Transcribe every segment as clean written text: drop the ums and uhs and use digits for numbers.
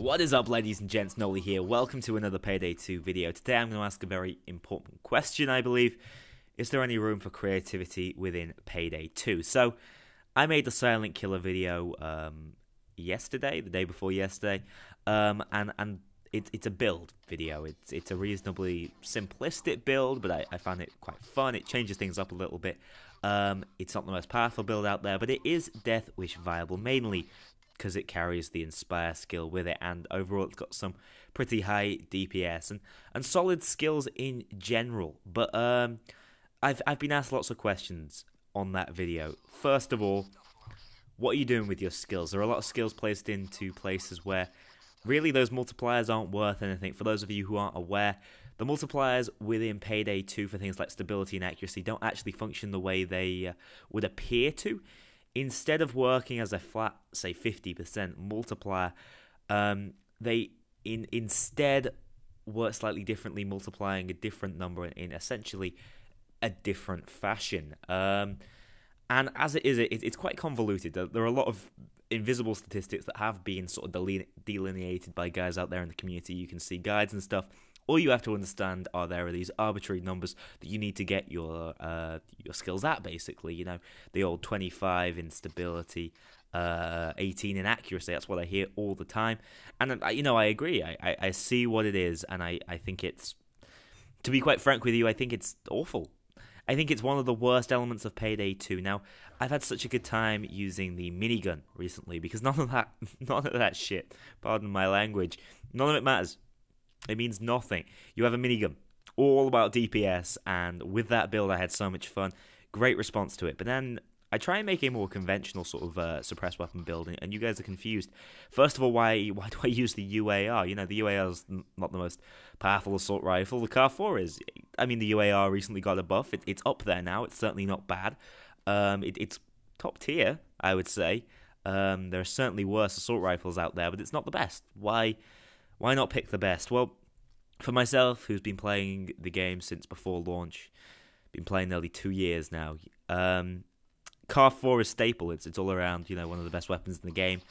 What is up, ladies and gents? Noli here. Welcome to another Payday 2 video. Today I'm going to ask a very important question, I believe. Is there any room for creativity within Payday 2? So, I made the Silent Killer video yesterday, the day before yesterday, and it's a build video. It's a reasonably simplistic build, but I found it quite fun. It changes things up a little bit. It's not the most powerful build out there, but it is Death Wish viable, mainly because it carries the Inspire skill with it, and overall it's got some pretty high DPS and solid skills in general. But I've been asked lots of questions on that video. First of all, what are you doing with your skills? There are a lot of skills placed into places where really those multipliers aren't worth anything. For those of you who aren't aware, the multipliers within Payday 2 for things like stability and accuracy don't actually function the way they would appear to. Instead of working as a flat, say, 50% multiplier, they instead work slightly differently, multiplying a different number in essentially a different fashion. And as it is, it's quite convoluted. There are a lot of invisible statistics that have been sort of delineated by guys out there in the community. You can see guides and stuff. All you have to understand are there are these arbitrary numbers that you need to get your skills at, basically. You know, the old 25 in stability, 18 in accuracy. That's what I hear all the time. And, you know, I agree. I see what it is, and I think it's, to be quite frank with you, I think it's awful. I think it's one of the worst elements of Payday 2. Now, I've had such a good time using the minigun recently because none of that shit, pardon my language, none of it matters. It means nothing. You have a minigun, all about DPS, and with that build I had so much fun. Great response to it. But then I try and make a more conventional sort of suppressed weapon build, and you guys are confused. First of all, why do I use the UAR? You know, the UAR is not the most powerful assault rifle. The CAR-4 is. I mean, the UAR recently got a buff. It's up there now. It's certainly not bad. It's top tier, I would say. There are certainly worse assault rifles out there, but it's not the best. Why not pick the best? Well, for myself, who's been playing the game since before launch, been playing nearly 2 years now, CAR-4 is staple. It's all around, you know, one of the best weapons in the game.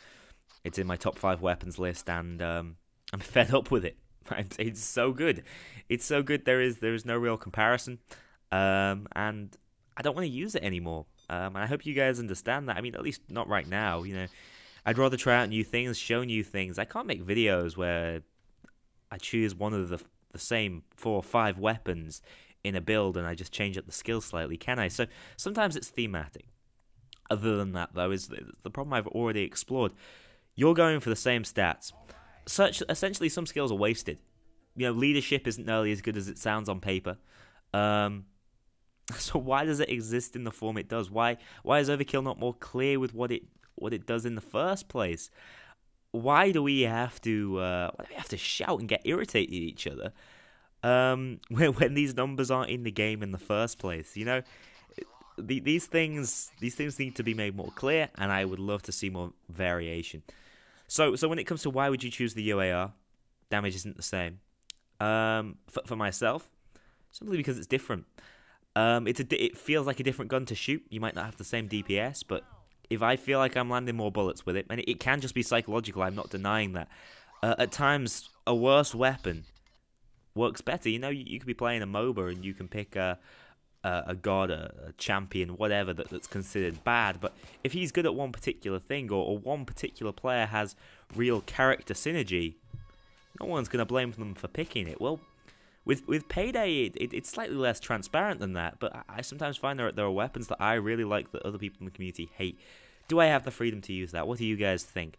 It's in my top 5 weapons list, and I'm fed up with it. It's so good. It's so good. There is no real comparison, and I don't want to use it anymore. And I hope you guys understand that. I mean, at least not right now. You know, I'd rather try out new things, show new things. I can't make videos where I choose one of the same 4 or 5 weapons in a build and I just change up the skill slightly, can I? So sometimes it's thematic. Other than that, though, is the problem I've already explored. You're going for the same stats. Essentially, some skills are wasted. You know, leadership isn't nearly as good as it sounds on paper. So why does it exist in the form it does? Why is Overkill not more clear with what it does in the first place? Why do we have to shout and get irritated at each other when these numbers aren't in the game in the first place? You know, these things need to be made more clear, and I would love to see more variation. So when it comes to why would you choose the UAR, damage isn't the same. For myself, simply because it's different. It feels like a different gun to shoot. You might not have the same DPS, but if I feel like I'm landing more bullets with it, and it can just be psychological, I'm not denying that. At times, a worse weapon works better. You know, you could be playing a MOBA and you can pick a god, a champion, whatever that's considered bad, but if he's good at one particular thing, or one particular player has real character synergy, no one's going to blame them for picking it. Well, with Payday, it's slightly less transparent than that, but I sometimes find there are weapons that I really like that other people in the community hate. Do I have the freedom to use that? What do you guys think?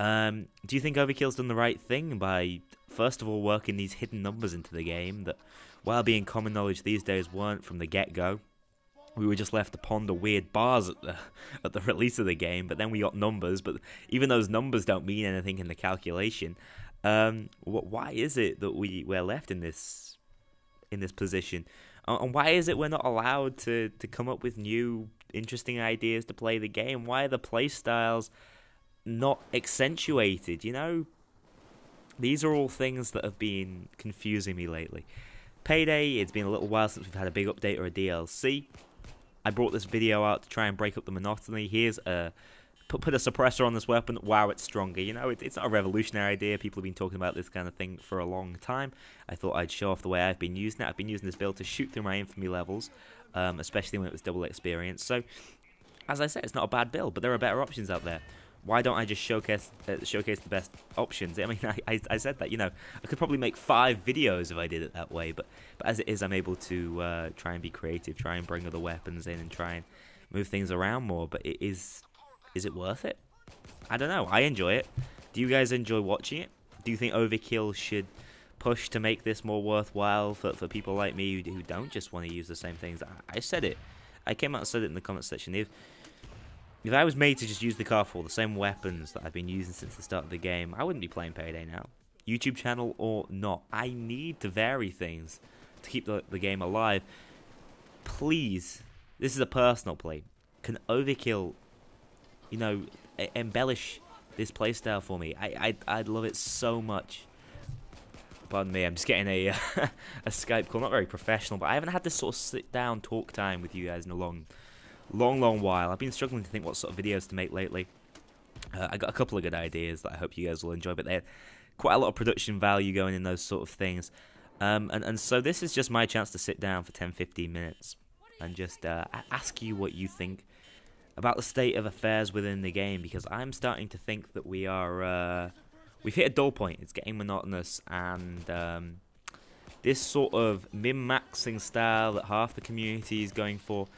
Do you think Overkill's done the right thing by, first of all, working these hidden numbers into the game that, while being common knowledge these days, weren't from the get-go? We were just left to ponder weird bars at the release of the game, but then we got numbers, but even those numbers don't mean anything in the calculation. Why is it that we're left in this position? And why is it we're not allowed to come up with new, interesting ideas to play the game? Why are the playstyles not accentuated, you know? These are all things that have been confusing me lately. Payday, it's been a little while since we've had a big update or a DLC. I brought this video out to try and break up the monotony. Here's a put a suppressor on this weapon. Wow, it's stronger. You know, it's not a revolutionary idea. People have been talking about this kind of thing for a long time. I thought I'd show off the way I've been using it. I've been using this build to shoot through my infamy levels, especially when it was double experience. So, as I said, it's not a bad build, but there are better options out there. Why don't I just showcase the best options? I mean, I said that, you know, I could probably make 5 videos if I did it that way, but as it is, I'm able to try and be creative, try and bring other weapons in, and try and move things around more. But is it worth it? I don't know. I enjoy it. Do you guys enjoy watching it? Do you think Overkill should push to make this more worthwhile for people like me who don't just want to use the same things? I said it. I came out and said it in the comment section. If I was made to just use the car for the same weapons that I've been using since the start of the game, I wouldn't be playing Payday now. YouTube channel or not, I need to vary things to keep the game alive. Please, this is a personal plea. Can Overkill, you know, embellish this playstyle for me? I'd love it so much. Pardon me, I'm just getting a Skype call. Not very professional, but I haven't had this sort of sit down talk time with you guys in a long while. I've been struggling to think what sort of videos to make lately. I got a couple of good ideas that I hope you guys will enjoy, but they had quite a lot of production value going in those sort of things. And so this is just my chance to sit down for 10-15 minutes and just ask you what you think about the state of affairs within the game, because I'm starting to think that we've hit a dull point. It's getting monotonous, and this sort of min-maxing style that half the community is going for,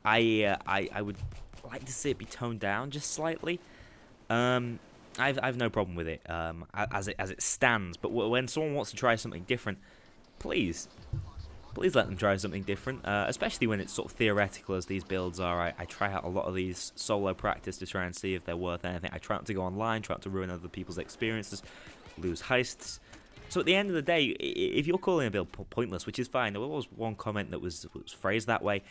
I would like to see it be toned down just slightly. I've no problem with it as it stands, but when someone wants to try something different, please let them try something different, especially when it's sort of theoretical as these builds are. I try out a lot of these solo practice to try and see if they're worth anything. I try not to go online, try not to ruin other people's experiences, lose heists. So at the end of the day, if you're calling a build pointless, which is fine, there was one comment that was phrased that way.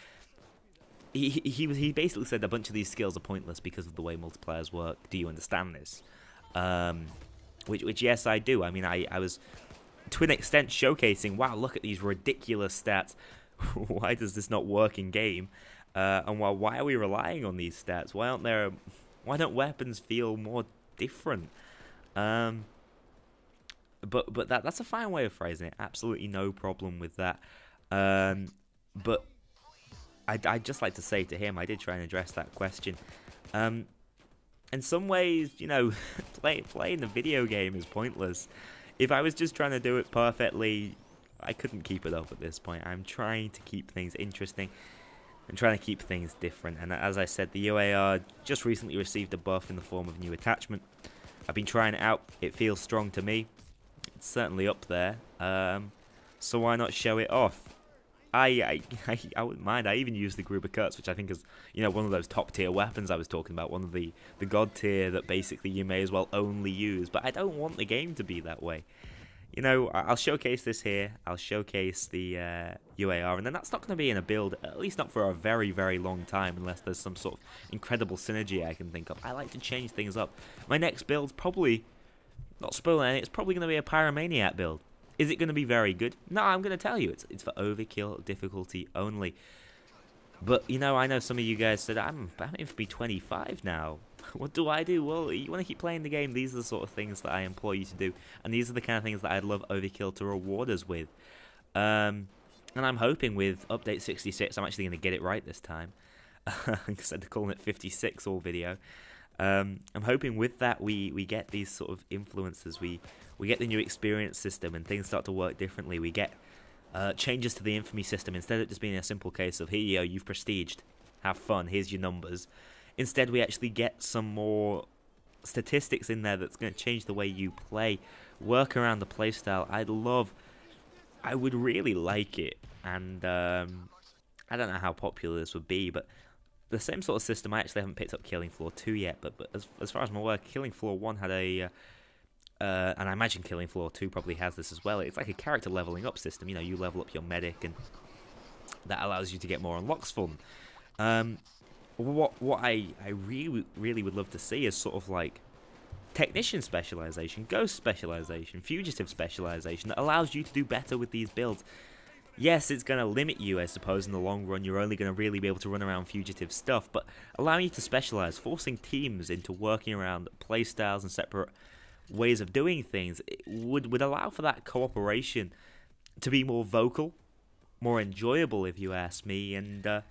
He basically said a bunch of these skills are pointless because of the way multipliers work. Do you understand this? Which yes, I do. I mean, I was to an extent showcasing, wow, look at these ridiculous stats. Why does this not work in game? And why are we relying on these stats? Why don't weapons feel more different? But that's a fine way of phrasing it. Absolutely no problem with that. But I'd just like to say to him, I did try and address that question. In some ways, you know, playing the video game is pointless. If I was just trying to do it perfectly, I couldn't keep it up at this point. I'm trying to keep things interesting and trying to keep things different. And as I said, the UAR just recently received a buff in the form of a new attachment. I've been trying it out. It feels strong to me. It's certainly up there. So why not show it off? I wouldn't mind. I even use the Gruber Cuts, which I think is, you know, one of those top tier weapons I was talking about, one of the god tier that basically you may as well only use. But I don't want the game to be that way. You know, I'll showcase this here. I'll showcase the UAR, and then that's not going to be in a build, at least not for a very, very long time, unless there's some sort of incredible synergy I can think of. I like to change things up. My next build's probably, not spoiling anything, it's probably going to be a Pyromaniac build. Is it going to be very good? No, I'm going to tell you. It's for Overkill difficulty only. But, you know, I know some of you guys said, I'm aiming to be 25 now. What do I do? Well, you want to keep playing the game. These are the sort of things that I implore you to do. And these are the kind of things that I'd love Overkill to reward us with. And I'm hoping with Update 66, I'm actually going to get it right this time. Instead of calling it 56 all video. I'm hoping with that we get these sort of influences. We get the new experience system and things start to work differently. We get changes to the infamy system. Instead of it just being a simple case of, here you go, you've prestiged, have fun, here's your numbers. Instead, we actually get some more statistics in there that's going to change the way you play, work around the playstyle. I would really like it, and I don't know how popular this would be, but the same sort of system, I actually haven't picked up Killing Floor 2 yet, but as far as I'm aware, Killing Floor 1 had a, and I imagine Killing Floor 2 probably has this as well. It's like a character leveling up system. You know, you level up your medic, and that allows you to get more unlocks for them. What I really would love to see is sort of like technician specialization, ghost specialization, fugitive specialization that allows you to do better with these builds. Yes, it's going to limit you, I suppose, in the long run. You're only going to really be able to run around fugitive stuff, but allowing you to specialize, forcing teams into working around playstyles and separate ways of doing things, it would allow for that cooperation to be more vocal, more enjoyable, if you ask me, and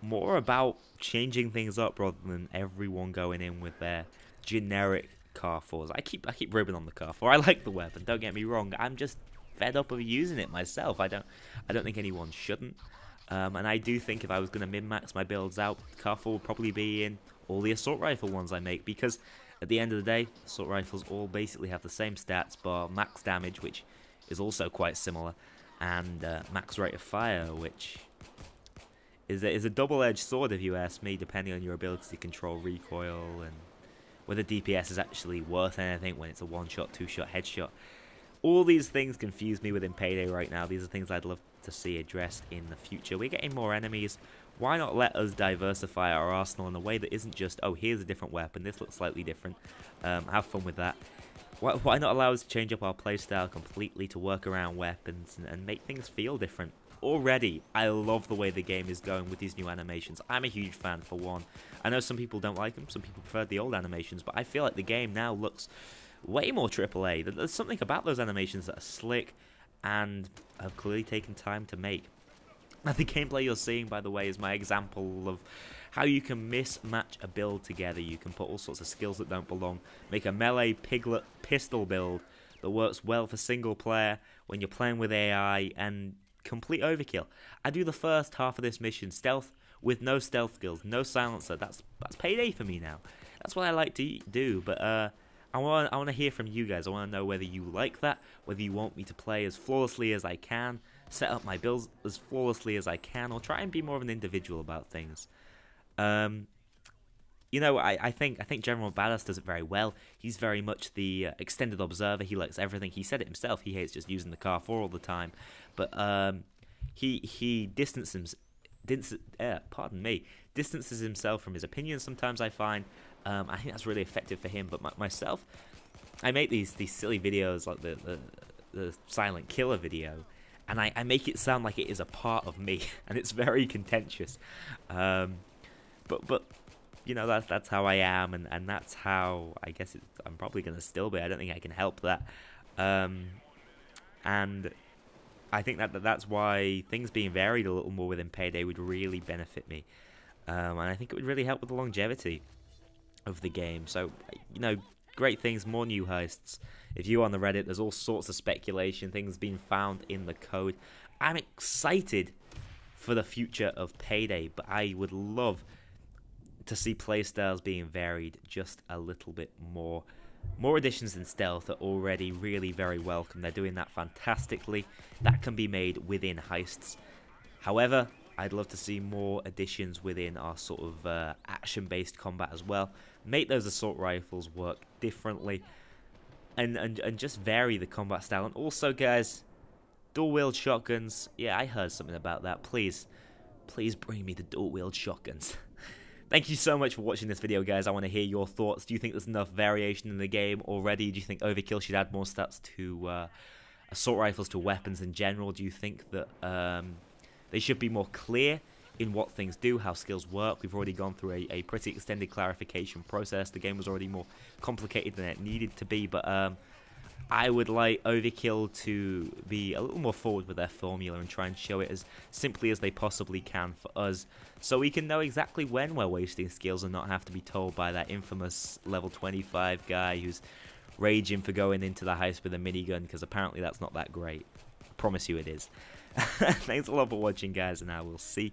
more about changing things up rather than everyone going in with their generic Car 4s. I keep ribbing on the Car 4. I like the weapon, don't get me wrong. I'm just fed up of using it myself. I don't think anyone shouldn't. And I do think if I was going to min-max my builds out, Car 4 would probably be in all the assault rifle ones I make, because at the end of the day, assault rifles all basically have the same stats, bar max damage, which is also quite similar, and max rate of fire, which is a double-edged sword, if you ask me, depending on your ability to control recoil and whether DPS is actually worth anything when it's a one-shot, two-shot headshot. All these things confuse me within Payday right now. These are things I'd love to see addressed in the future. We're getting more enemies. Why not let us diversify our arsenal in a way that isn't just, oh, here's a different weapon, this looks slightly different. Have fun with that. Why not allow us to change up our playstyle completely to work around weapons and make things feel different? Already, I love the way the game is going with these new animations. I'm a huge fan, for one. I know some people don't like them, some people prefer the old animations, but I feel like the game now looks way more AAA. There's something about those animations that are slick and have clearly taken time to make. And the gameplay you're seeing, by the way, is my example of how you can mismatch a build together. You can put all sorts of skills that don't belong, make a melee piglet pistol build that works well for single player when you're playing with AI, and complete overkill. I do the first half of this mission stealth with no stealth skills, no silencer. That's Payday for me now. That's what I like to do, but I want to hear from you guys. I want to know whether you like that, whether you want me to play as flawlessly as I can, set up my builds as flawlessly as I can, or try and be more of an individual about things. You know, I think General Badass does it very well. He's very much the extended observer. He likes everything. He said it himself. He hates just using the Car 4 all the time, but he distances himself from his opinions. Sometimes I find. I think that's really effective for him. But myself, I make these silly videos like the silent killer video, and I make it sound like it is a part of me, and it's very contentious. But you know, that's how I am, and that's how I guess I'm probably gonna still be. I don't think I can help that. And I think that's why things being varied a little more within Payday would really benefit me, and I think it would really help with the longevity of the game. So, you know, great things, more new heists. If you're on the Reddit, there's all sorts of speculation, things being found in the code. I'm excited for the future of Payday, but I would love to see playstyles being varied just a little bit more. More additions in stealth are already really very welcome. They're doing that fantastically. That can be made within heists. However, I'd love to see more additions within our sort of action-based combat as well. Make those assault rifles work differently, and just vary the combat style. And also, guys, dual-wield shotguns. Yeah, I heard something about that. Please bring me the dual-wield shotguns. Thank you so much for watching this video, guys. I want to hear your thoughts. Do you think there's enough variation in the game already? Do you think Overkill should add more stats to assault rifles, to weapons in general? Do you think that they should be more clear in what things do, how skills work? We've already gone through a pretty extended clarification process. The game was already more complicated than it needed to be, but I would like Overkill to be a little more forward with their formula and try and show it as simply as they possibly can for us, so we can know exactly when we're wasting skills and not have to be told by that infamous level 25 guy who's raging for going into the heist with a minigun, because apparently that's not that great. I promise you it is. Thanks a lot for watching, guys, and I will see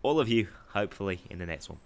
all of you, hopefully, in the next one.